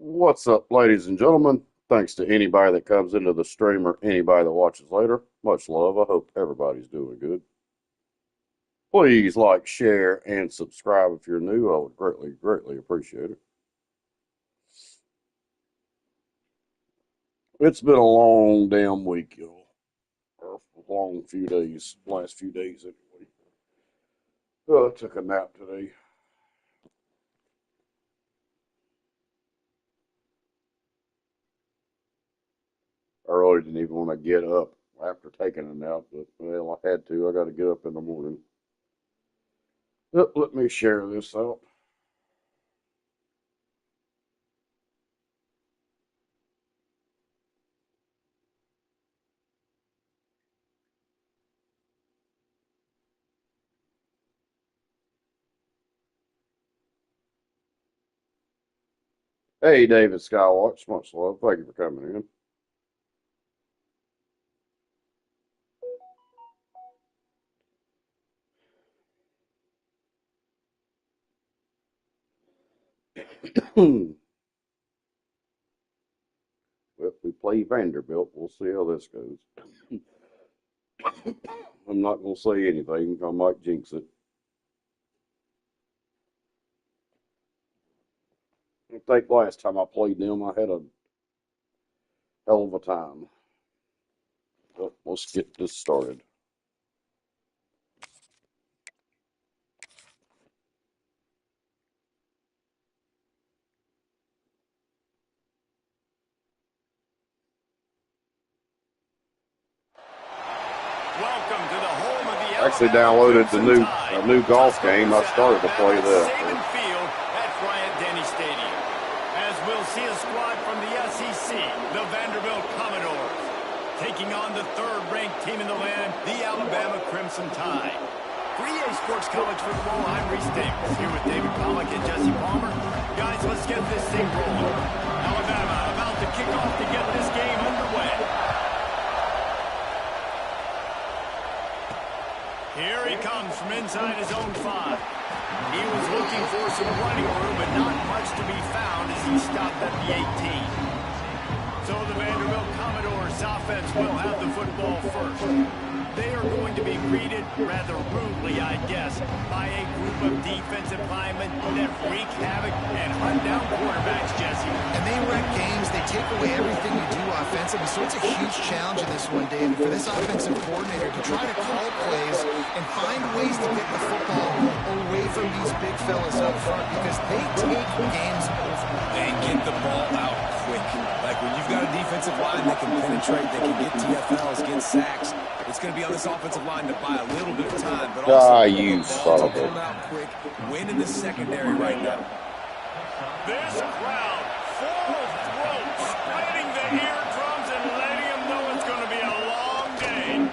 What's up, ladies and gentlemen? Thanks to anybody that comes into the stream or anybody that watches later. Much love. I hope everybody's doing good. Please like, share, and subscribe if you're new. I would greatly, greatly appreciate it. It's been a long damn week, y'all. Or a long few days, last few days anyway. I took a nap today. I really didn't even want to get up after taking a nap, but well, I had to. I got to get up in the morning. Let me share this out. Hey, David Skywatch, much love. Thank you for coming in. Well, we play Vanderbilt. We'll see how this goes. I'm not going to say anything. I might jinx it. I think last time I played them, I had a hell of a time. But let's get this started. Welcome to the home of the I actually downloaded the new golf game. I started to play that. Saban Field at Bryant-Denny Stadium. As we'll see a squad from the SEC, the Vanderbilt Commodores, taking on the third-ranked team in the land, the Alabama Crimson Tide. For EA Sports College Football, I'm Reese Davis, here with David Pollack and Jesse Palmer. Guys, let's get this thing rolling. Alabama about to kick off to get this game underway. Here he comes from inside his own 5. He was looking for some running room, but not much to be found as he stopped at the 18. So the Vanderbilt Commodores offense will have the football first. They are going to be greeted rather rudely, I guess, by a group of defensive linemen that wreak havoc and hunt down quarterbacks, Jesse. And they wreck games. They take away everything you do offensively. So it's a huge challenge in this one, David, for this offensive coordinator to try to call plays and find ways to get the football away from these big fellas up front because they take games over. They get the ball out quick. Like when you've got a defensive line that can penetrate, they can get TFLs, get sacks. It's going to be on this offensive line to buy a little bit of time, but also you son of a... out quick, win in the secondary right now. This crowd full of throats, spreading the eardrums and letting them know it's going to be a long day.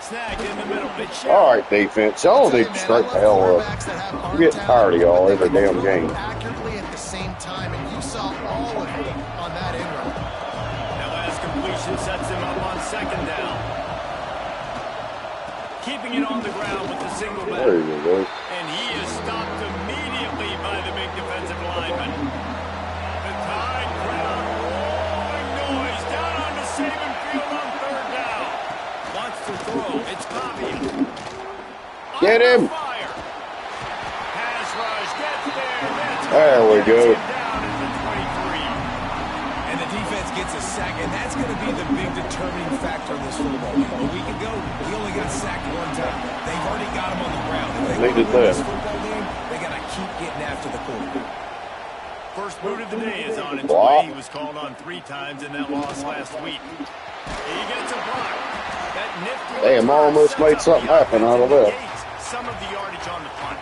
Snagged in the middle. All right, defense. Y'all need to straight the hell up. I'm getting tired of y'all every damn game. Accurately at the same time, and you saw all of it on that in run. Now as completion sets him up on second down. Keeping it on the ground with the single back. There you go. And he is stopped immediately by the big defensive lineman. The Tide crowd rolling noise down onto Saban Field on third down. Wants to throw. It's Pavia. Get him. Fire. Pass rush gets there. There we go. Down at the 23. And the defense gets a sack, and that's going to be the big determining factor in this football game. A week ago, he only got sacked one time. They've already got him on the ground. If they want to win this football game, they got to keep getting after the quarterback. First boot of the day is on its way. He was called on 3 times in that loss last week. He gets a block. That nifty Damn, I almost made something happen out of that. Some of the yardage on the punt.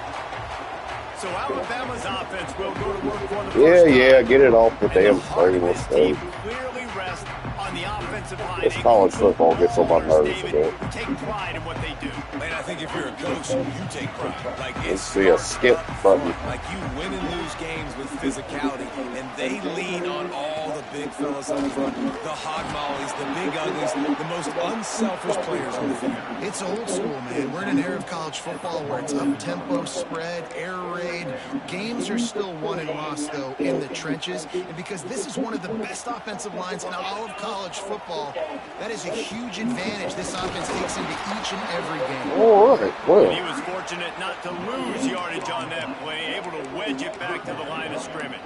So Alabama's offense will go to work for the Yeah, first yeah, time. get it off the And the damn heart thing. of Let's this go. team clearly rests on the offensive line. This college football gets on my nerves David, a bit. who take pride in what they do. Man, I think like if you're a coach, you take pride. Like Let's see a skip button. Like you win and lose games with physicality, and they lean on all the big fellas up front, the hog mollies, the big uglies, the most unselfish players on the field. It's old school, man. We're in an era of college football where it's up-tempo, spread, air raid. Games are still won and lost, though, in the trenches. And because this is one of the best offensive lines in all of college football, that is a huge advantage this offense takes into each and every game. All right, well. He was fortunate not to lose yardage on that play, able to wedge it back to the line of scrimmage.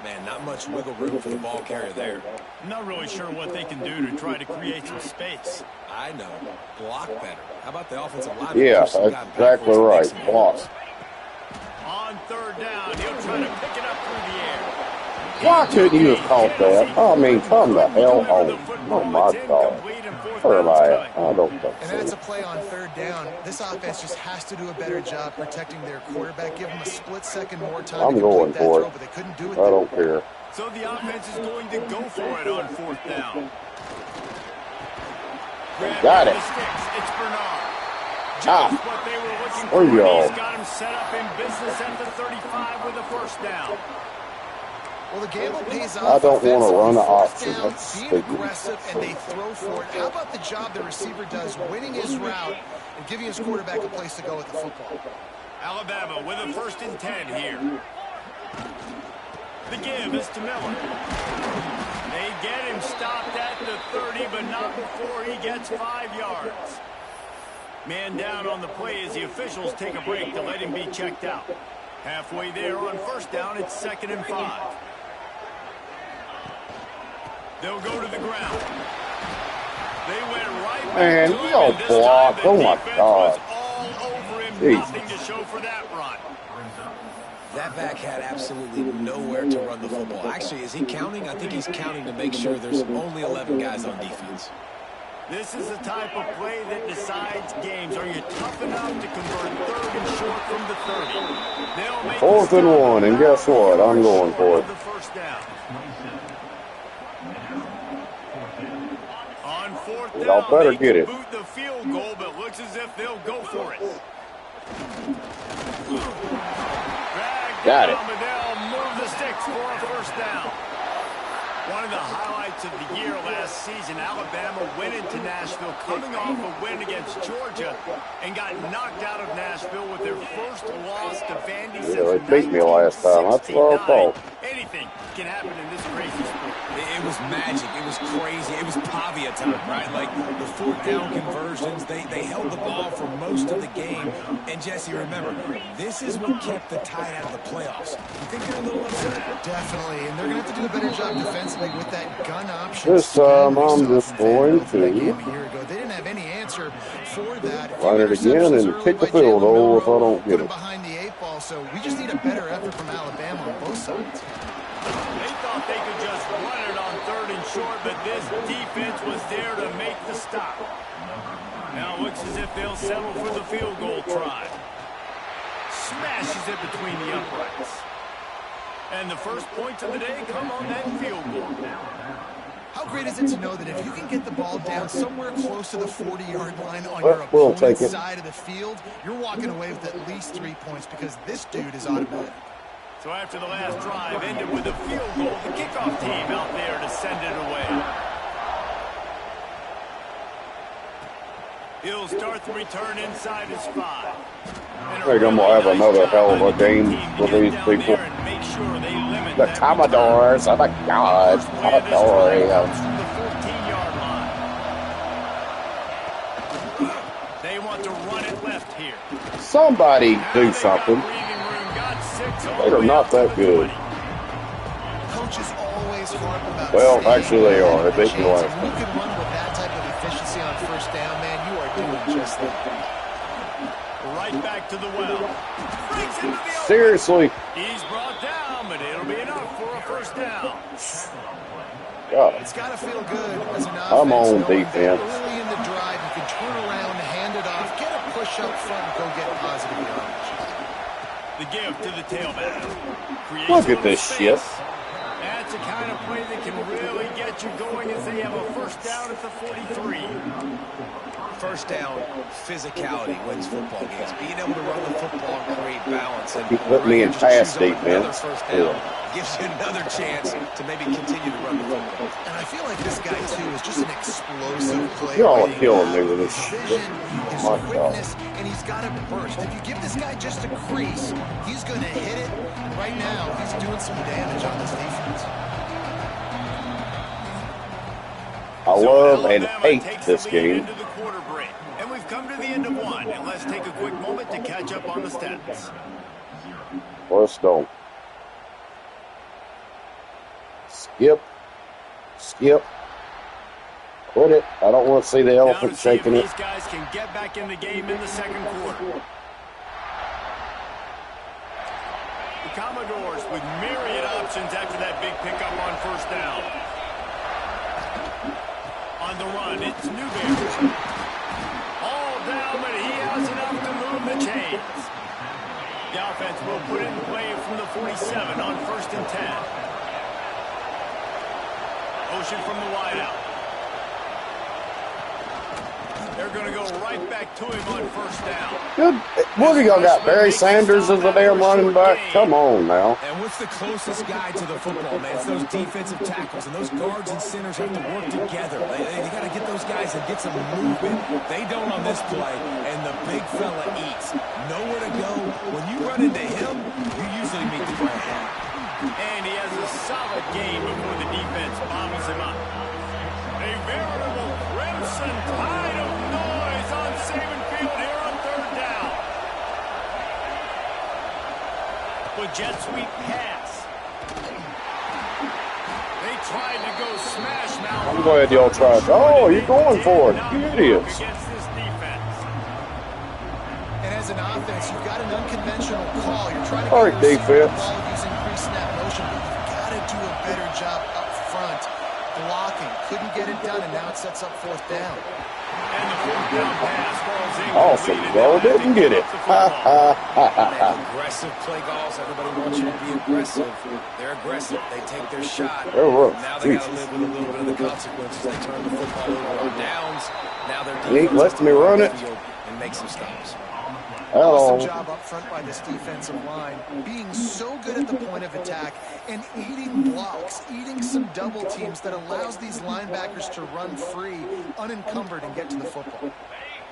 Man, not much wiggle room for the ball carrier there. I'm not really sure what they can do to try to create some space. I know. Block better. How about the offensive line? Yeah, that's exactly right. Block. On third down, he'll try to pick it up through the air. Why couldn't you have caught that? I mean, come the hell home. Oh, my God. Or am I don't think And that's a play on third down. This offense just has to do a better job protecting their quarterback. Give them a split second more time I'm to going complete that for throw, it. but they couldn't do it. I don't care. So the offense is going to go for it on fourth down. Got it. The sticks. It's Bernard. Ah. Just what they were looking There you for. go. He's got him set up in business at the 35 with a first down. Well, the gamble pays off. I don't want to run an Fourth option. down, That's being stupid. aggressive, and they throw for it. How about the job the receiver does winning his route and giving his quarterback a place to go with the football? Alabama with a 1st and 10 here. The give is to Miller. They get him stopped at the 30, but not before he gets 5 yards. Man down on the play as the officials take a break to let him be checked out. Halfway there on first down, it's 2nd and 5. They'll go to the ground. They went right back Man, to you him, don't and this block. time the Oh, my defense God. was all over him. Jeez. Nothing to show for that run. That back had absolutely nowhere to run the football. Actually, is he counting? I think he's counting to make sure there's only 11 guys on defense. This is the type of play that decides games. Are you tough enough to convert 3rd and short from the 30? They'll make 4th and 1, and guess what? I'm going for it. the first down. On fourth down, Y'all better they get it. boot the field goal, but looks as if they'll go for it. Got it. But they'll move the sticks for a first down. One of the highlights of the year last season, Alabama went into Nashville coming off a win against Georgia and got knocked out of Nashville with their first loss to Vandy since Yeah, they beat me last time. That's what I thought. Anything can happen in this crazy sport. It was magic. It was crazy. It was Pavia time, right? Like the 4th down conversions, they held the ball for most of the game. And Jesse, remember, this is what kept the Tide out of the playoffs. You think they're a little upset? Definitely, and they're going to have to do a better job defensively with that gun option. This time I'm just going to A year ago. They didn't have any answer for that. run it again and kick the field goal if I don't get it. Behind the 8 ball, so we just need a better effort from Alabama on both sides. They thought they could just run it on 3rd and short, but this defense was there to make the stop. Now it looks as if they'll settle for the field goal try. Smashes it between the uprights. And the first points of the day come on that field goal. How great is it to know that if you can get the ball down somewhere close to the 40-yard line on Well, your we'll opponent's take it. side of the field, you're walking away with at least 3 points because this dude is automatic. So after the last drive ended with a field goal, the kickoff team out there to send it away. He'll start the return inside his 5. I think I'm going to have another hell of a game with these people. The Commodores, oh my God, Commodores. They want to run it left here. Somebody do something. They are not that good. Coaches always harp about Well, staying actually they are. They beat me chance. last If you can run with that type of efficiency on first down, man, you are doing just that. Right back to the well. Breaks into the Seriously. He's brought down, but it'll be enough for a first down. God. It's got to feel good as an offense. I'm on knowing that defense. Early in the drive, you can turn around, hand it off, get a push up front, and go get positive yardage. The give to the tailback. Creates Look a at this little shit. space. That's the kind of play that can really get you going as they have a first down at the 43. First down, physicality wins football games. Being able to run the football and create balance. And He put me in pass defense. First down gives you another chance to maybe continue to run the football. And I feel like this guy, too, is just an explosive player. Y'all are killing me with this His shit. vision, his My quickness, and he's got a burst. If you give this guy just a crease, he's going to hit it. Right now, he's doing some damage on this defense. I love and hate this game. Into the quarter break. And we've come to the end of one. And let's take a quick moment to catch up on the stats. Let's go. Skip. Skip. Quit it. I don't want to see the Now to elephant see if shaking it. these guys can get back in the game in the second quarter. The Commodores with myriad options after that big pickup on first down. On the run, it's Newberry. All down, but he has enough to move the chains. The offense will put it in play from the 47 on 1st and 10. Motion from the wideout. They're going to go right back to him on first down. Good. What do y'all got? Barry Sanders as a damn running back? Come on now. And what's the closest guy to the football, man? It's those defensive tackles, and those guards and centers have to work together. They got to get those guys and get some movement. They don't on this play, and the big fella eats. Nowhere to go. When you run into him, you usually meet the ground. And he has a solid game before the defense bobbles him up. A veritable crimson tide of noise on Saban Field here on third down. With jet sweep pass. They tried to go smash mouth. I'm glad y'all tried. Oh, you're going for it. You idiots. Against this defense. And as an offense, you've got an unconventional call. You're trying to All get right, the receiver the defense. ball using pre-snap motion, but you've got to do a better job up front blocking. Couldn't get it done, and now it sets up fourth down. And the fourth down pass falls incomplete. Awesome. Well, didn't get it. Ha, ha, ha, ha. Aggressive play calls. Everybody wants you to be aggressive. They're aggressive. They take their shot. They're rough. Now they got to Jesus. live with a little bit of the consequences. They turn the football over on downs. Now they're He ain't letting me run it. and make some stops. Hello. Awesome job up front by this defensive line, being so good at the point of attack and eating blocks, eating some double teams that allows these linebackers to run free, unencumbered, and get to the football.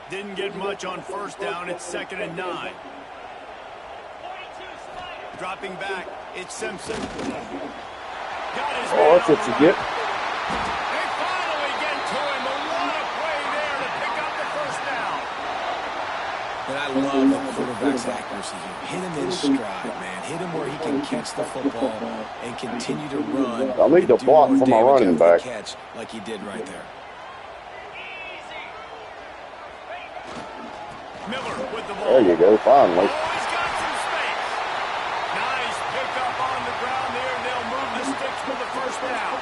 Didn't get much on first down. It's 2nd and 9. Dropping back, it's Simpson. Got his Oh, that's what you get. They finally get to him. A lot of play there to pick up the first down. And I love the quarterback's accuracy here. Hit him in stride, man. Hit him where he can catch the football and continue to run. I need to Do block more for my damage running after the back. catch like he did right there. Miller with the ball. There you go. Finally. Oh, he's got some space. Nice pickup on the ground there. They'll move the sticks for the first down.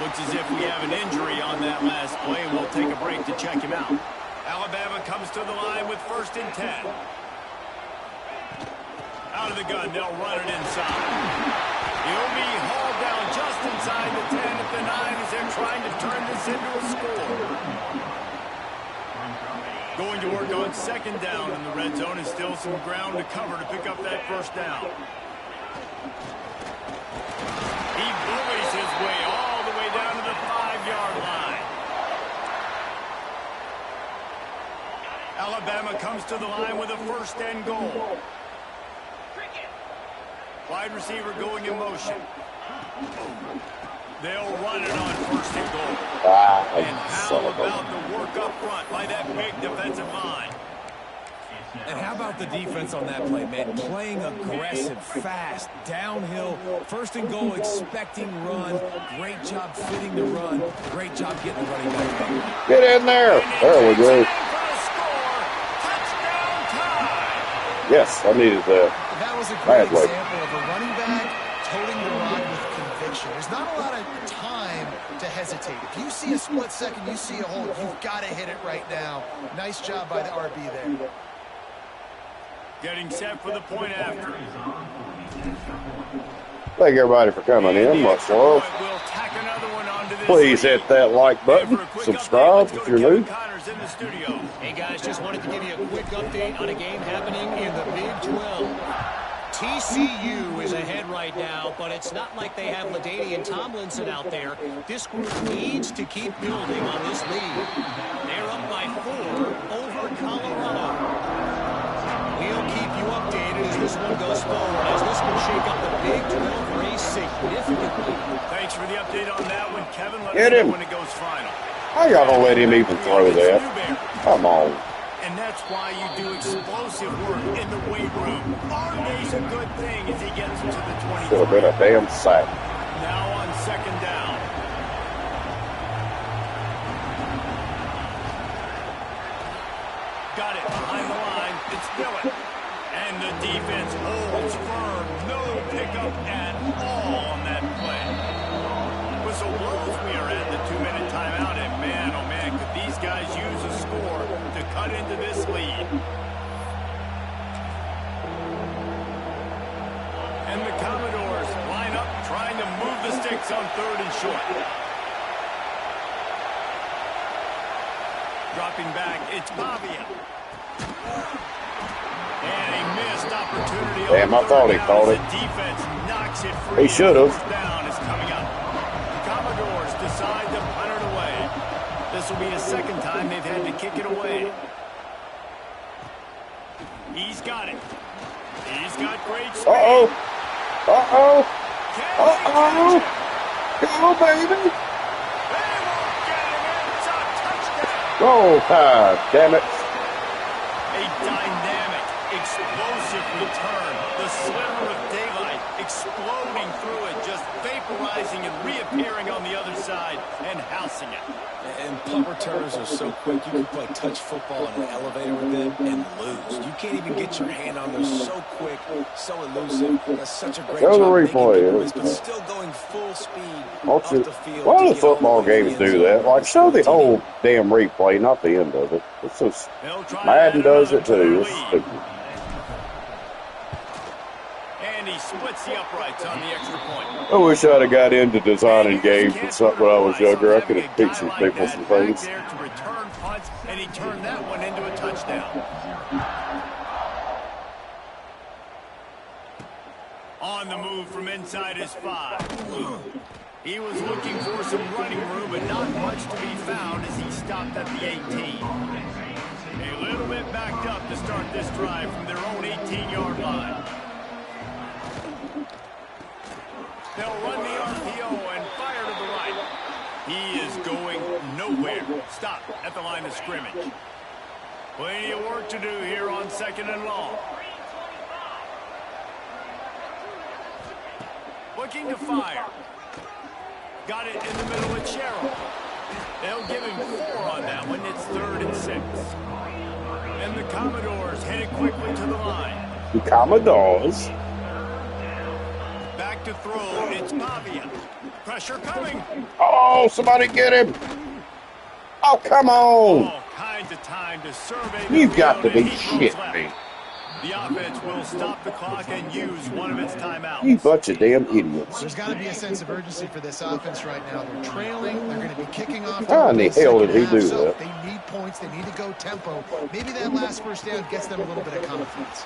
Looks as if we have an injury on that last play, and we'll take a break to check him out. Alabama comes to the line with 1st and 10. Out of the gun, they'll run it inside. He'll be hauled down just inside the 10 at the 9 as they're trying to turn this into a score. Going to work on 2nd down in the red zone, and still some ground to cover to pick up that first down. He bullies his way all the way down to the 5-yard line. Alabama comes to the line with a 1st and goal. Wide receiver going in motion. They'll run it on 1st and goal. And how Son of a... about the work up front by that big defensive line? And how about the defense on that play, man? Playing aggressive, fast, downhill, 1st and goal, expecting run. Great job fitting the run. Great job getting the running back. Get in there. There we go. Yes, I needed that. That was a Bad great way. example of a running back toting the rock with conviction. There's not a lot of time to hesitate. If you see a split second, you see a hole, you've got to hit it right now. Nice job by the RB there. Getting set for the point after. Thank everybody for coming in. Much love. We'll tack another one onto this Please lead. hit that like button. And for a quick Subscribe update, let's if go you're to Kevin new. Connors in the studio. Hey guys, just wanted to give you a quick update on a game happening in the Big 12. TCU is ahead right now, but it's not like they have LaDainian Tomlinson out there. This group needs to keep building on this lead. They're up by 4 over Colorado. We'll keep you updated as this one goes forward, as this will shake up the Big 12 race significantly. Thanks for the update on that one, Kevin. Let Get us know him. when it goes final. I gotta let him even throw that. Come on. And that's why you do explosive work in the weight room. Arm day's a good thing as he gets to the 20. Should have been a damn sack. Now on second down. Got it behind the line. It's Dillon. And the defense holds firm. No pickup at all on that play. Whistle blows. We are at the 2-minute timeout. And man, oh man, could these guys use a score to cut into this lead. And the Commodores line up trying to move the sticks on 3rd and short. Dropping back, it's Pavia. And a missed opportunity. Damn, I thought he caught it. The defense knocks it free. He should have. First down is coming up. The Commodores decide to punt it away. This will be the second time they've had to kick it away. He's got it. He's got great speed. Uh-oh. Uh-oh. Can Uh-oh. Go, baby. they won't get him. It's a touchdown. Oh, God damn it. A dynamic, explosive return. The sliver of daylight exploding through it, just vaporizing and reappearing on the other side and housing it. And punt returners are so quick, you can play touch football in an elevator with them and lose. You can't even get your hand on them. So quick, so elusive. That's such a great Show the job making replay. big plays, but still going full speed Won't off you- the field. Why to do get all the football way to the games end do zone. that? Like, show the whole damn replay, not the end of it. It's just, They'll try Madden to add does another it to their too. It's lead. stupid. And he splits the uprights on the extra point. I wish I'd have got into designing games and something when I was younger. I could have teach some people some things. There to return punts, and he turned that one into a touchdown. On the move from inside his 5. He was looking for some running room, but not much to be found as he stopped at the 18. A little bit backed up to start this drive from their own 18-yard line. They'll run the RPO and fire to the right. He is going nowhere. Stop at the line of scrimmage. Plenty of work to do here on 2nd and long. Looking to fire. Got it in the middle of Cheryl. They'll give him 4 on that one. It's 3rd and 6. And the Commodores headed quickly to the line. The Commodores. Back to throw. It's Pavia. Pressure coming. Oh, somebody get him. Oh, come on. All kinds of time to survey the You've got to field, be and he throws shitting left. me. The offense will stop the clock and use one of its timeouts. You bunch of damn idiots. There's got to be a sense of urgency for this offense right now. They're trailing. They're going to be kicking off. How in the hell did he do so that? They need points. They need to go tempo. Maybe that last first down gets them a little bit of confidence.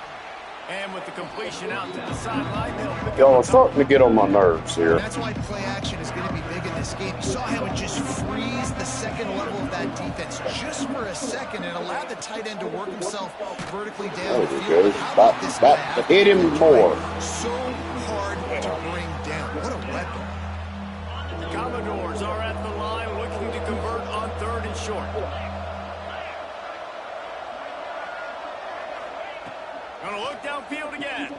And with the completion out to the sideline, they'll pick Y'all are up a starting to get on my nerves And here. that's why play action is going to be big in this game. You saw how it just freeze the second level of that defense just for a second and allowed the tight end to work himself vertically down. There we the go. field. How about this guy? About to hit him more. So hard to bring down. What a weapon. The Commodores are at the line looking to convert on 3rd and short. Gonna look downfield again.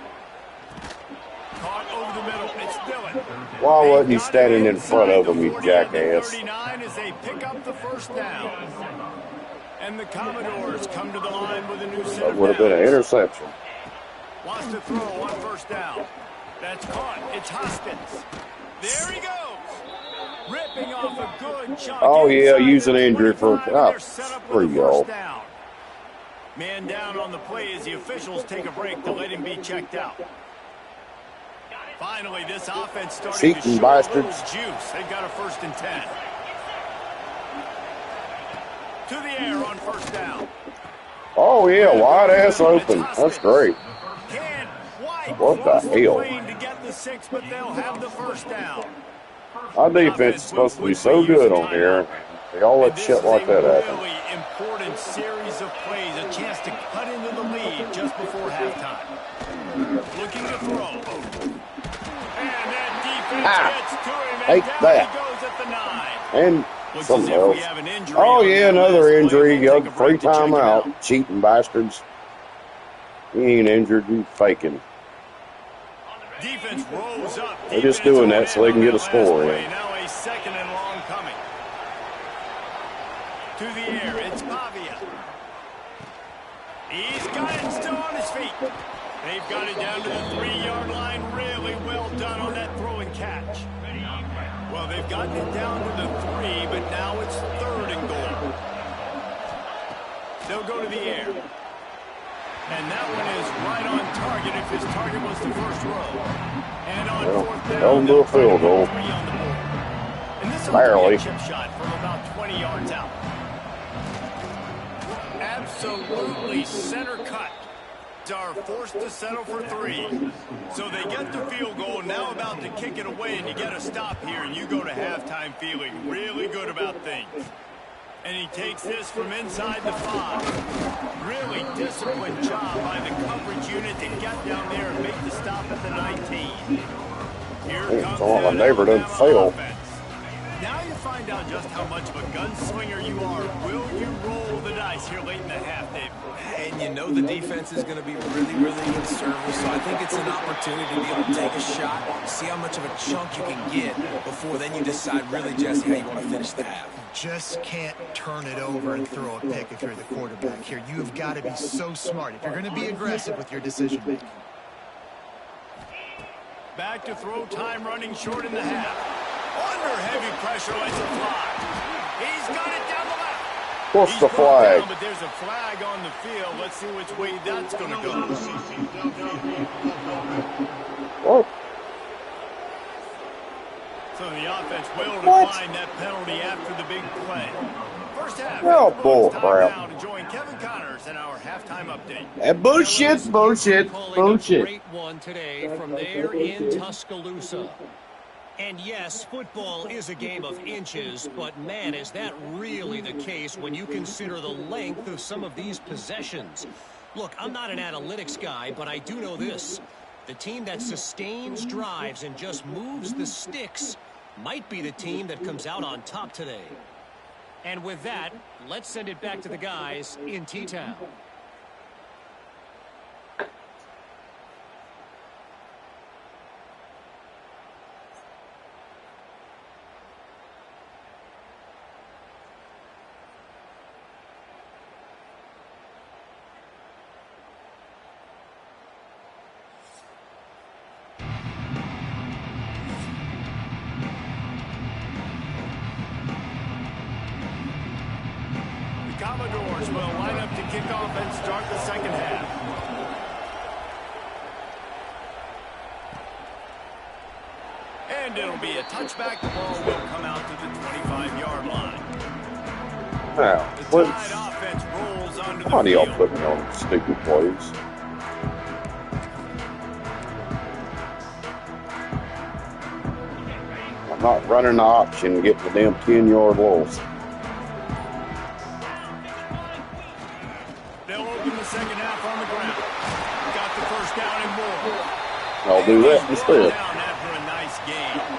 Caught over the middle. It's Dillon. Why wasn't he They got standing it in front of him, you inside the 40 and the jackass? 39 as they pick up the first down. And the Commodores come to the line with a new set That of would have been an downs. interception. Wants to throw on 1st down. That's caught. It's Hoskins. There he goes. Ripping off a good chunk. Oh, yeah, inside use the an injury for- 25, and ah, they're set up screw with a first y'all. down. Man down on the play as the officials take a break to let him be checked out. Finally, this offense starting to Cheating show a little bastards. juice. They've got a 1st and 10. To the air on 1st down. Oh, yeah, wide ass open. That's great. Can White What the close hell? lane to get the 6, but they'll have the 1st down. Our defense is supposed to be so good on here. They all let shit like that happen. Really important series of plays, a chance to cut into the lead just before halftime. Looking to throw. And that defense gets to him, and Take down that. he goes at the 9. And Looks something as if we else. have an injury Oh, on yeah, that another list. injury. We'll You take a free break to check time him out. Cheating bastards. You ain't injured, you faking. Defense rolls up. They're just doing that so they can get a score in. Now a 2nd and long coming. To the air, it's Pavia. He's got it still on his feet. They've got it down to the 3-yard line. Really well done on that throw and catch. Well, they've gotten it down to the 3, but now it's 3rd and goal. They'll go to the air. And that one is right on target if his target was the 1st row. And on 4th down, they'll do a field goal. 3 on the board. And this will Barely. be a chip shot from about 20 yards out. Absolutely center cut. Are forced to settle for 3. So they get the field goal, now about to kick it away, and you get a stop here, and you go to halftime feeling really good about things. And he takes this from inside the 5. Really disciplined job by the coverage unit to get down there and make the stop at the 19. Here comes So my that neighbor doesn't Alabama fail. offense. Now you find out just how much of a gunslinger you are. Will you roll the dice here late in the half, Dave? And you know the defense is going to be really, really conservative, so I think it's an opportunity to be able to take a shot, see how much of a chunk you can get before then you decide really, Jesse, how you want to finish the half. Just can't turn it over and throw a pick if you're the quarterback here. You've got to be so smart if you're going to be aggressive with your decision making. Back to throw time, running short in the half. Under heavy pressure, lets it fly. He's got it down the left. What's the He's brought flag? down, but there's a flag on the field. Let's see which way that's going to go. What? So the offense will decline that penalty after the big play. First half. Oh, It's bull time crap. now to join Kevin Connors in our halftime update. That bullshit, bullshit, Calling a bullshit. great one today from there in Tuscaloosa. And yes, football is a game of inches, but man, is that really the case when you consider the length of some of these possessions. Look, I'm not an analytics guy, but I do know this. The team that sustains drives and just moves the sticks might be the team that comes out on top today. And with that, let's send it back to the guys in T-Town. Commodores will line up to kick off and start the second half. And it'll be a touchback. The ball will come out to the 25-yard line. Now, The what? Tide offense rolls onto Why the do y'all field. put me on stupid plays? I'm not running the option and getting the damn 10-yard loss. They'll open the second half on the ground. Got the first down and more. I'll do that Down instead. after a nice game.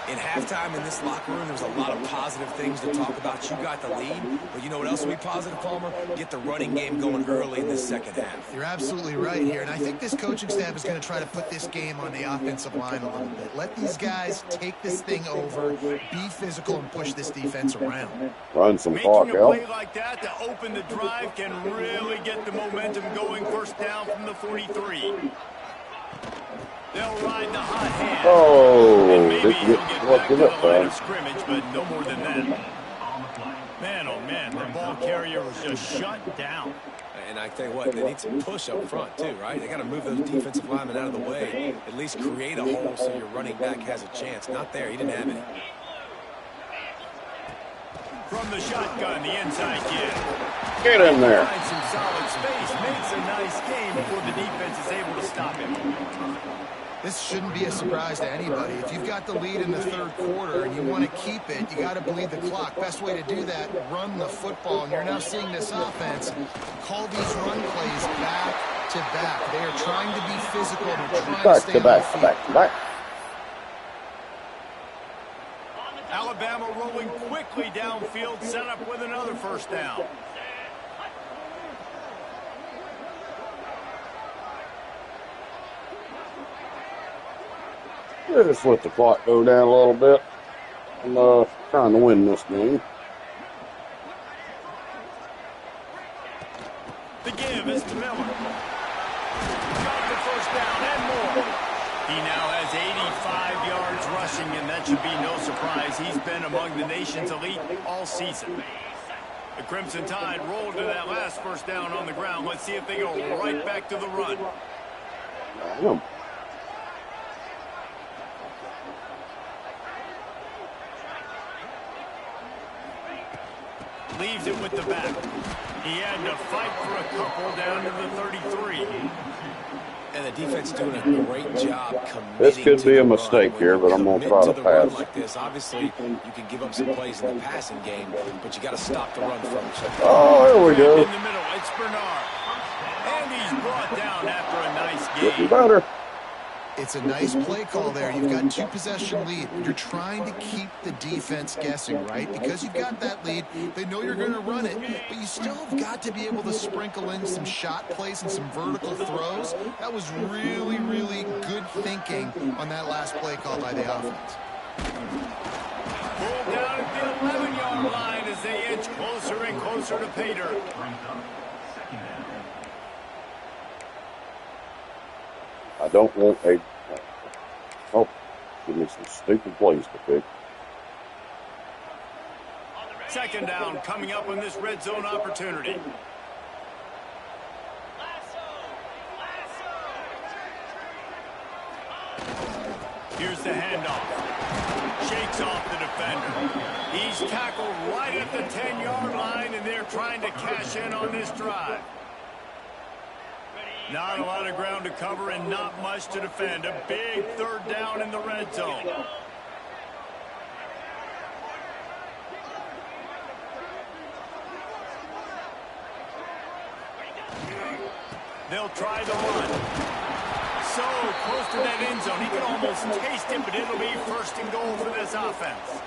In halftime in this locker room, there's a lot of positive things to talk about. You got the lead, but you know what else will be positive, Palmer? Get the running game going early in this second half. You're absolutely right here, and I think this coaching staff is going to try to put this game on the offensive line a little bit. Let these guys take this thing over, be physical, and push this defense around. Run some clock Making a out. play like that to open the drive can really get the momentum going. First down from the 43. They'll ride the hot hand. Oh, And maybe didn't he'll get get what back give to the up, line man. of scrimmage, but no more than that. Man, oh man, the ball carrier was just shut down. And I tell you what, they need some push up front too, right? They got to move those defensive linemen out of the way, at least create a hole so your running back has a chance. Not there. He didn't have any. From the shotgun, the inside kid. Get in there. Finds some solid space, makes a nice game before the defense is able to stop him. This shouldn't be a surprise to anybody. If you've got the lead in the third quarter and you want to keep it, you got to bleed the clock. Best way to do that, run the football. And you're now seeing this offense call these run plays back to back. They are trying to be physical. They're trying to stay on their feet. Back. Alabama rolling quickly downfield, set up with another first down. Just let the clock go down a little bit. I'm trying to win this game. The give is to Miller. Got the first down and more. He now has 85 yards rushing, and that should be no surprise. He's been among the nation's elite all season. The Crimson Tide rolled to that last first down on the ground. Let's see if they go right back to the run. Damn. Leaves it with the back. He had to fight for a couple down to the 33. And the defense doing a great job committing. This could be a the mistake run. here, but I'm going to try to pass. Like this, obviously, you can give up some plays in the passing game, but you got to stop the run first. Oh, there we go. In the middle, it's Bernard. And he's brought down after a nice Getting game. better. It's a nice play call there. You've got 2-possession lead. You're trying to keep the defense guessing, right? Because you've got that lead, they know you're going to run it, but you still have got to be able to sprinkle in some shot plays and some vertical throws. That was really, really good thinking on that last play call by the offense. Pulled down at the 11-yard line as they inch closer and closer to pay dirt. I don't want a... Oh, give me some stupid plays to pick. Second down coming up on this red zone opportunity. Here's the handoff. Shakes off the defender. He's tackled right at the 10-yard line, and they're trying to cash in on this drive. Not a lot of ground to cover and not much to defend. A big third down in the red zone. They'll try the run. So close to that end zone. He can almost taste it, but it'll be first and goal for this offense.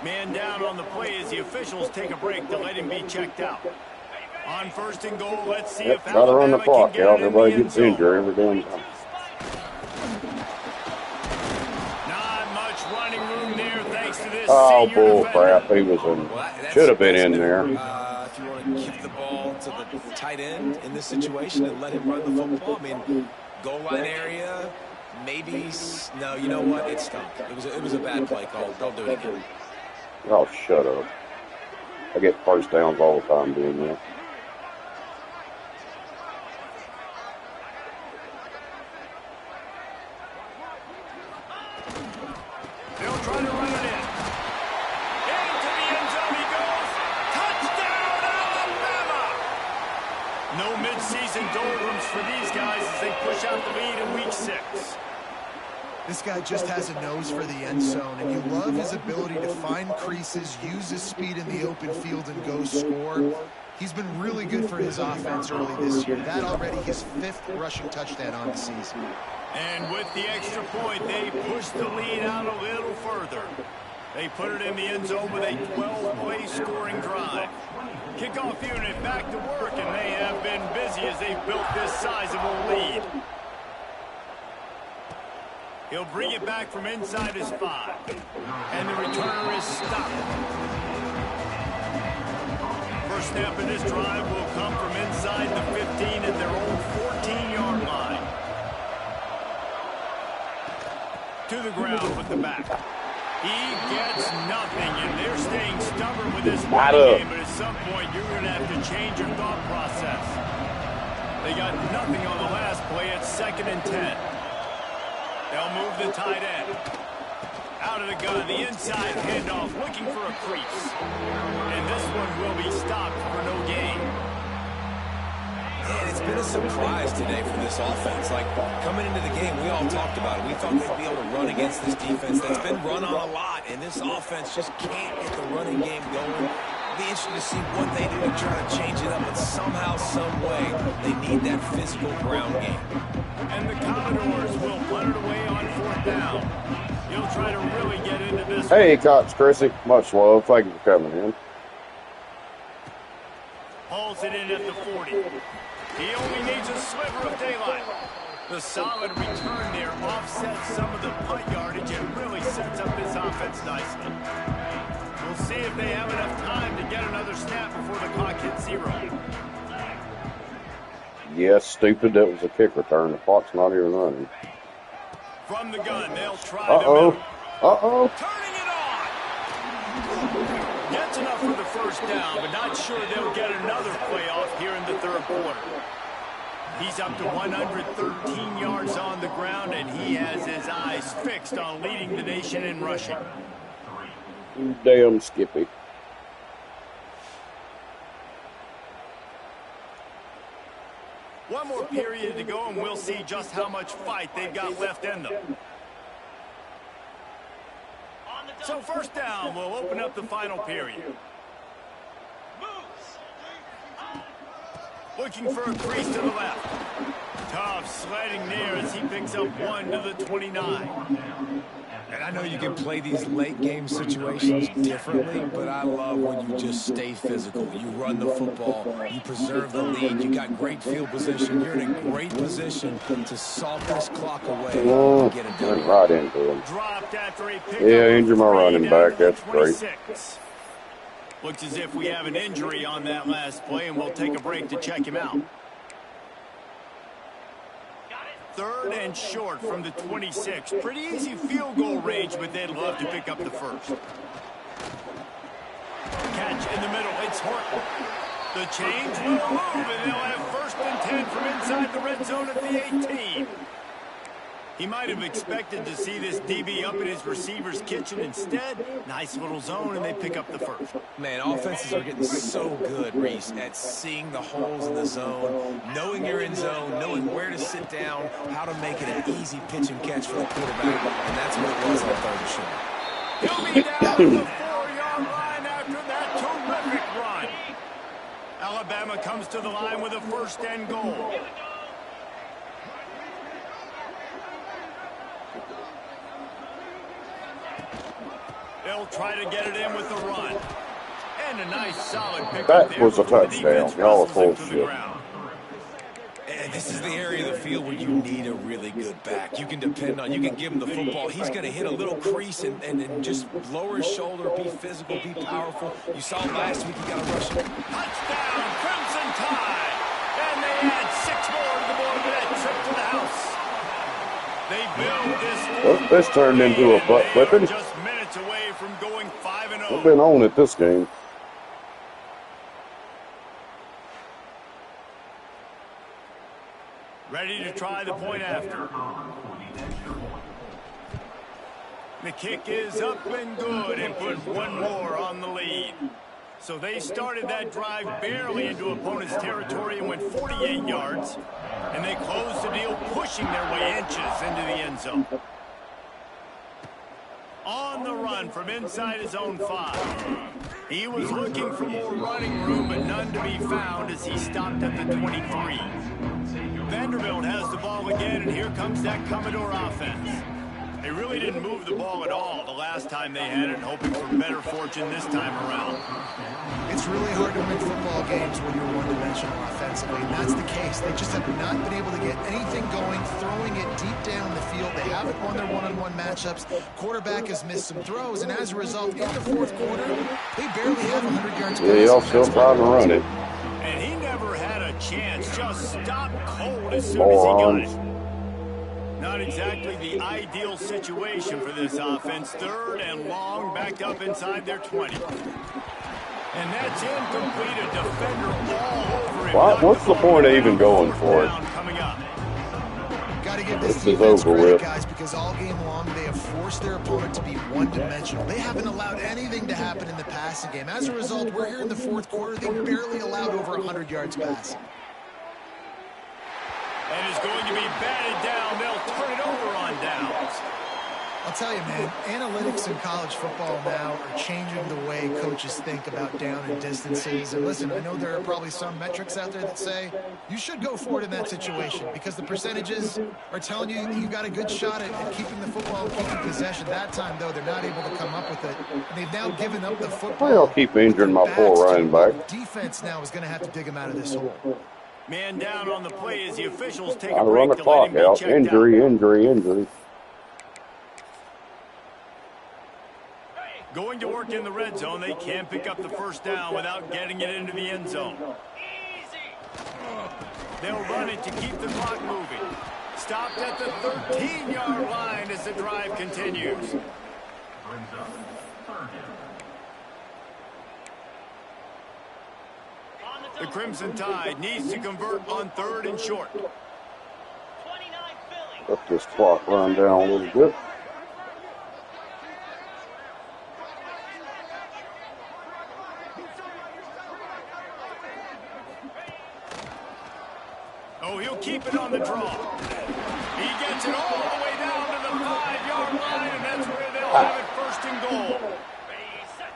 Man down on the play as the officials take a break to let him be checked out. On first and goal, let's see if Try to run the Alabama clock can get out. it in Everybody the end gets zone. injured every damn time. Not much running room there thanks to this Oh, senior bull defender. crap. He was in. Well, that's Should have been in best there. If you want to give the ball to the tight end in this situation and let him run the football, I mean, goal line area, maybe. No, you know what? It stunk. It was a bad play call. Don't do it again. Oh, shut up. I get first downs all the time doing that. They'll try to run it in. Into the end zone he goes. Touchdown, Alabama! No midseason doldrums for these guys as they push out the lead in week 6. This guy just has a nose for the end zone, and you love his ability to find creases, use his speed in the open field, and go score. He's been really good for his offense early this year. That already his 5th rushing touchdown on the season. And with the extra point, they push the lead out a little further. They put it in the end zone with a 12-play scoring drive. Kickoff unit back to work, and they have been busy as they've built this sizable lead. He'll bring it back from inside his 5. And the returner is stopped. First snap of this drive will come from inside the 15 at their own 14-yard line. To the ground with the back. He gets nothing, and they're staying stubborn with this running game, but at some point you're going to have to change your thought process. They got nothing on the last play. It's 2nd and 10. They'll move the tight end. Out of the gun, the inside handoff, looking for a crease. And this one will be stopped for no gain. And it's been a surprise today for this offense. Like, coming into the game, we all talked about it. We thought they'd be able to run against this defense that's been run on a lot, and this offense just can't get the running game going. It'll be interesting to see what they do to try to change it up, but somehow, some way, they need that physical ground game. And the Commodores will punt it away on 4th down. He'll try to really get into this. Hey, Coach Chrissy. Much love. Thank you for coming in. Hauls it in at the 40. He only needs a sliver of daylight. The solid return there offsets some of the punt yardage and really sets up this offense nicely. We'll see if they have enough time to get another snap before the clock hits 0. Yes, stupid. That was a kick return. The clock's not even running. From the gun, they'll try the middle. Turning it on! Gets enough for the 1st down, but not sure they'll get another playoff here in the 3rd quarter. He's up to 113 yards on the ground, and he has his eyes fixed on leading the nation in rushing. Damn Skippy. One more period to go, and we'll see just how much fight they've got left in them. So 1st down will open up the final period. Looking for a crease to the left. Tough sledding there as he picks up 1 to the 29. And I know you can play these late game situations differently, but I love when you just stay physical. You run the football, you preserve the lead, you got great field position. You're in a great position to salt this clock away and get it done. Right into him. Dropped after a pickup. Yeah, injure my running back. That's great. Looks as if we have an injury on that last play, and we'll take a break to check him out. 3rd and short from the 26. Pretty easy field goal range, but they'd love to pick up the 1st. Catch in the middle. It's Horton. The change will move, and they'll have 1st and 10 from inside the red zone at the 18. He might have expected to see this DB up in his receiver's kitchen. Instead, nice little zone, and they pick up the 1st. Man, offenses are getting so good, Reese, at seeing the holes in the zone, knowing you're in zone, knowing where to sit down, how to make it an easy pitch and catch for the quarterback, and that's what it was on 3rd and short. He'll be down at the 4-yard line after that terrific run. Alabama comes to the line with a 1st and goal. They'll try to get it in with the run. And a nice solid pick. That was a touchdown. Y'all are full of shit. And this is the area of the field where you need a really good back. You can depend on, you can give him the football. He's going to hit a little crease and just lower his shoulder, be physical, be powerful. You saw him last week, he got a rush. Touchdown, Crimson Tide. And they add 6 more to the board for that trip to the house. They build this. Well, this turned into a butt whipping. Just minutes away from going 5-0. We've been on it this game. Ready to try the point after. The kick is up and good and put 1 more on the lead. So they started that drive barely into opponent's territory and went 48 yards. And they closed the deal, pushing their way inches into the end zone. On the run from inside his own 5. He was looking for more running room, but none to be found as he stopped at the 23. Vanderbilt has the ball again, and here comes that Commodore offense. They really didn't move the ball at all the last time they had it, hoping for better fortune this time around. It's really hard to win football games when you're one-dimensional offensively, and that's the case. They just have not been able to get anything going, throwing it deep down the field. They haven't won their one-on-one matchups. Quarterback has missed some throws, and as a result, in the 4th quarter, they barely have 100 yards. Yeah, y'all still trying to run it. And he never had a chance. Just stopped cold as soon as he got it. Not exactly the ideal situation for this offense. 3rd and long, back up inside their 20. And that's incomplete. A defender all over him. Well, what's the point of even going for it? Coming up. Got to give this This is defense over credit, with. guys, because all game long they have forced their opponent to be one-dimensional. They haven't allowed anything to happen in the passing game. As a result, we're here in the 4th quarter. They barely allowed over 100 yards passing. And is going to be batted down. They'll turn it over on downs. I'll tell you, man, analytics in college football now are changing the way coaches think about down and distances. And listen, I know there are probably some metrics out there that say you should go for it in that situation because the percentages are telling you you got a good shot at keeping the football and keeping possession. That time, though, they're not able to come up with it. And they've now given up the football. Well, I'll keep injuring my poor running back. Defense now is going to have to dig him out of this hole. Man down on the play as the officials take a I'll break run the to let clock him be out. checked Injury. Going to work in the red zone. They can't pick up the first down without getting it into the end zone. They'll run it to keep the clock moving. Stopped at the 13-yard line as the drive continues. The Crimson Tide needs to convert on 3rd and short. Let this clock run down a little bit. Oh, he'll keep it on the draw. He gets it all the way down to the 5-yard line, and that's where they'll have it 1st and goal.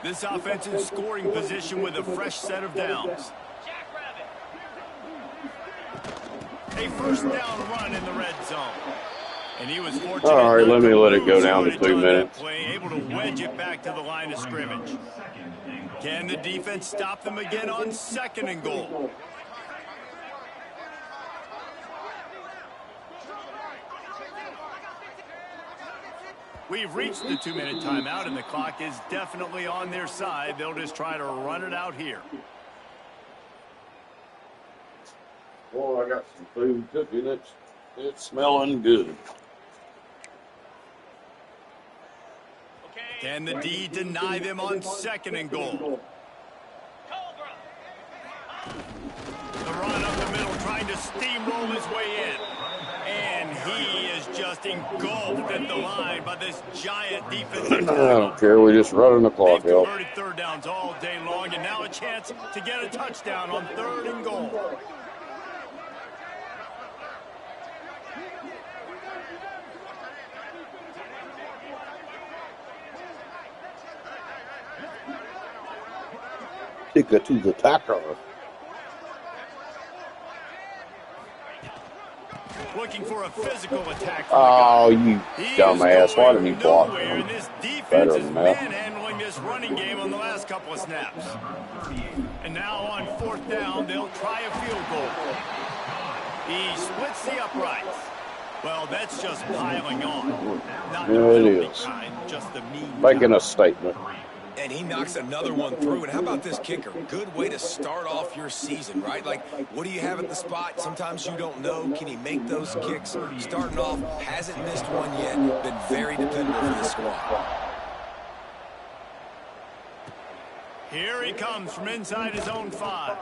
This offense is scoring position with a fresh set of downs. A 1st down run in the red zone. And he was fortunate. All right, let me let it go down to 2 minutes. Play, able to wedge it back to the line of scrimmage. Can the defense stop them again on 2nd and goal? We've reached the 2-minute timeout, and the clock is definitely on their side. They'll just try to run it out here. Boy, I got some food cooking. It's smelling good. Can the D deny them on 2nd and goal? The run up the middle, trying to steamroll his way in. And he is just engulfed at the line by this giant defensive I don't care. We're just running the clock They've out. converted 3rd downs all day long, and now a chance to get a touchdown on 3rd and goal. Take it to the tacker. Looking for a physical attack. Oh, you dumbass. Why didn't you block him? And this defense Better is than that. manhandling this running game on the last couple of snaps. And now on 4th down, they'll try a field goal. He splits the uprights. Well, that's just piling on. Not Yeah, it is. kind, just the mean. Making a statement. And he knocks another one through. And how about this kicker? Good way to start off your season, right? Like, what do you have at the spot? Sometimes you don't know. Can he make those kicks? Starting off, hasn't missed one yet. Been very dependable for the squad. Here he comes from inside his own 5.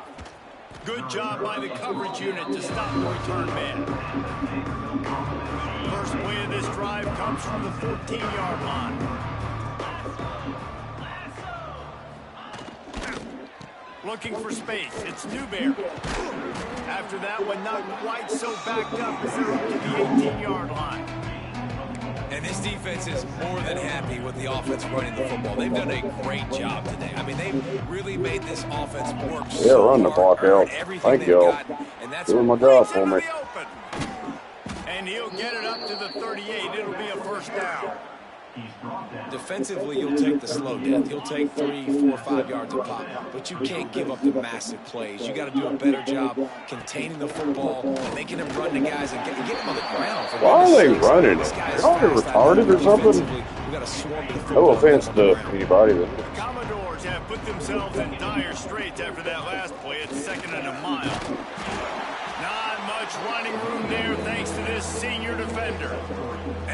Good job by the coverage unit to stop the return man. First play of this drive comes from the 14-yard line. Looking for space. It's Newberry. After that one, not quite so backed up as they're up to the 18-yard line. And this defense is more than happy with the offense running the football. They've done a great job today. I mean, they've really made this offense work so run the hard, clock out. everything Thank they've y'all. got, and that's Doing my job for me. And he'll get it up to the 38. It'll be a 1st down. Defensively, you'll take the slow death. You'll take 3, 4, 5 yards a pop. But you can't give up the massive plays. You got to do a better job containing the football, making them run the guys, and get them on the ground. Why are they running it? Are they retarded or something? No offense to anybody. The Commodores have put themselves in dire straits after that last play. It's 2nd and a mile. Not much much running room there thanks to this senior defender.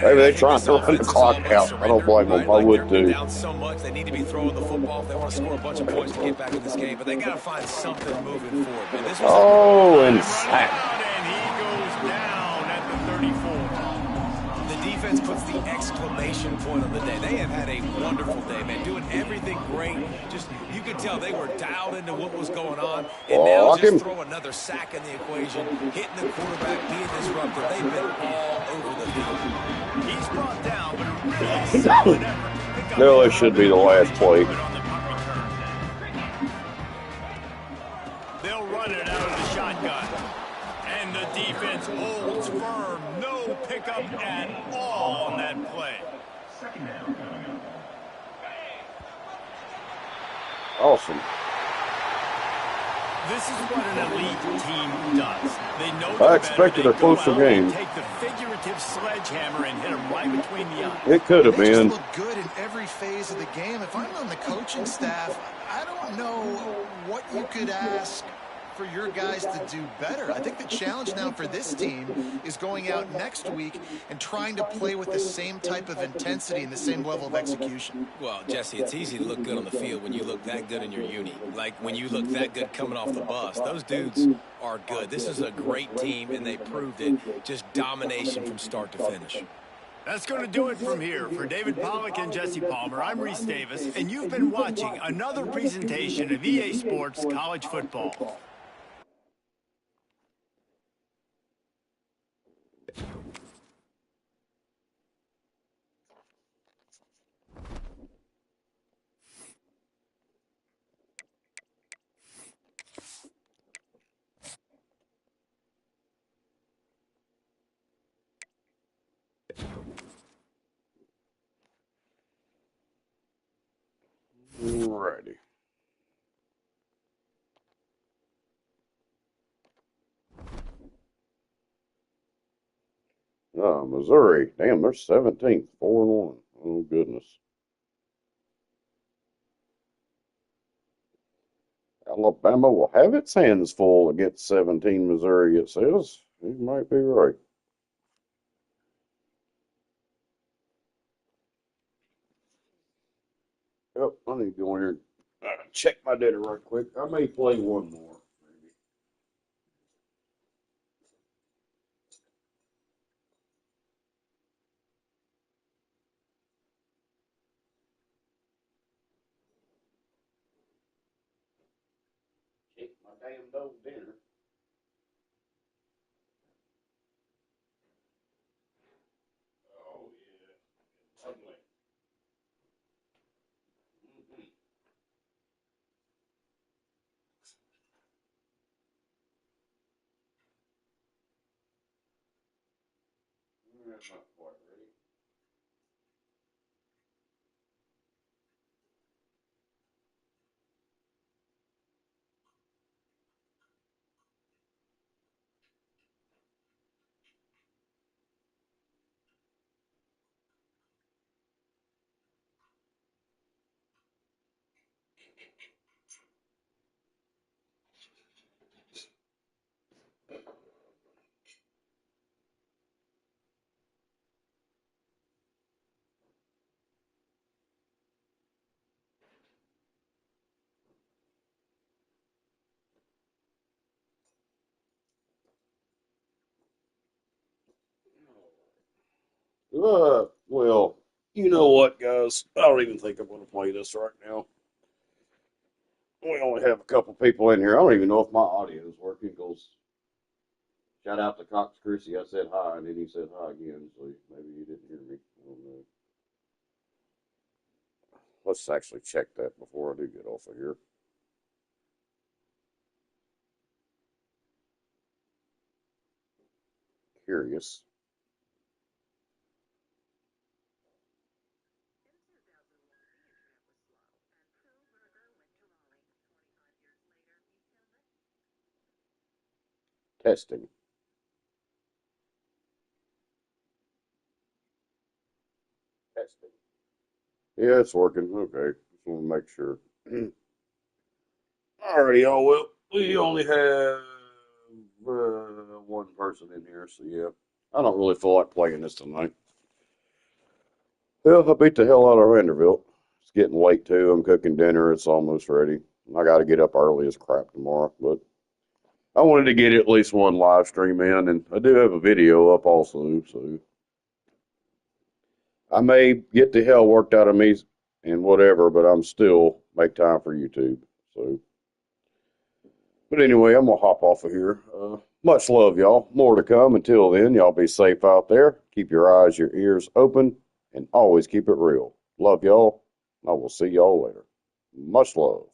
Maybe they're trying to run the clock out. I don't blame them. I would They're too. down so much, they need to be throwing the football if they want to score a bunch of points to get back in this game. But they got to find something moving forward. Man, this was And sack. And he goes down at the 34. The defense puts the exclamation point on the day. They have had a wonderful day, man, doing everything great. Just, you could tell they were dialed into what was going on. And now just throw another sack in the equation, hitting the quarterback, being disruptive. They've been all over the field. He's brought down, but a really solid effort to pick up. No, it should be the last play. They'll run it out of the shotgun. And the defense holds firm. No pickup at all on that play. Awesome. This is what an elite team does. They know I expected a closer game. Take the figurative sledgehammer and hit them right between the eyes. It could have They been. just look good in every phase of the game. If I'm on the coaching staff, I don't know what you could ask for your guys to do better. I think the challenge now for this team is going out next week and trying to play with the same type of intensity and the same level of execution. Well, Jesse, it's easy to look good on the field when you look that good in your uni. Like when you look that good coming off the bus. Those dudes are good. This is a great team, and they proved it. Just domination from start to finish. That's going to do it from here. For David Pollack and Jesse Palmer, I'm Reese Davis, and you've been watching another presentation of EA Sports College Football. Alrighty. Missouri. Damn, they're 17th, 4-1. Oh, goodness. Alabama will have its hands full against 17 Missouri, it says. You might be right. Yep, I need to go in here and check my data right quick. I may play one more. Maybe. Check my damn dope dinner. Oh, yeah. Ugly. Mm-hmm. Not quite ready. Well, you know what, guys? I don't even think I'm going to play this right now. We only have a couple people in here. I don't even know if my audio is working. Because shout out to Cox Chrissy. I said hi, and then he said hi again. So maybe he didn't hear me. I don't know. Let's actually check that before I do get off of here. Curious. Testing. Testing. Yeah, it's working. Okay. Just want to make sure. Alrighty, y'all. Well, we only have one person in here, so yeah. I don't really feel like playing this tonight. Well, I beat the hell out of Vanderbilt. It's getting late too. I'm cooking dinner. It's almost ready. I got to get up early as crap tomorrow, but I wanted to get at least one live stream in, and I do have a video up also, so I may get the hell worked out of me and whatever, but I'm still make time for YouTube. So, but anyway, I'm gonna hop off of here. Much love, y'all. More to come. Until then, y'all be safe out there. Keep your eyes, your ears open, and always keep it real. Love y'all. I will see y'all later. Much love.